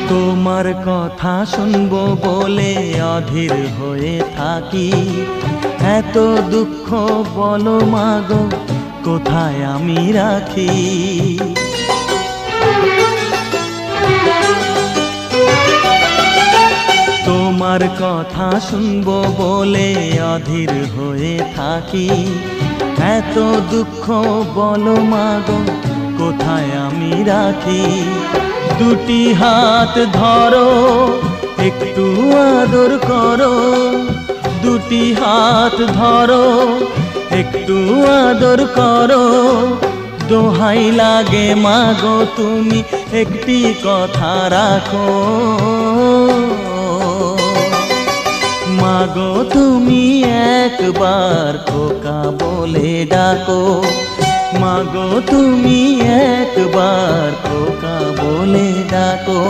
তোমার কথা শুনবো বলে অধীর হয়ে থাকি, এত দুঃখ বলো মাগো কোথায় আমি রাখি। তোমার কথা শুনবো বলে অধীর হয়ে থাকি, এত দুঃখ বলো মাগো কোথায় আমি রাখি। দুটি হাত ধরো একটু আদর করো, দুটি হাত ধরো একটু আদর করো, দোহাই লাগে মাগো তুমি একটি কথা রাখো। মাগো তুমি একবার খোকা বলে ডাকো, মাগো তুমি একবার খোকা বলে ডাকো।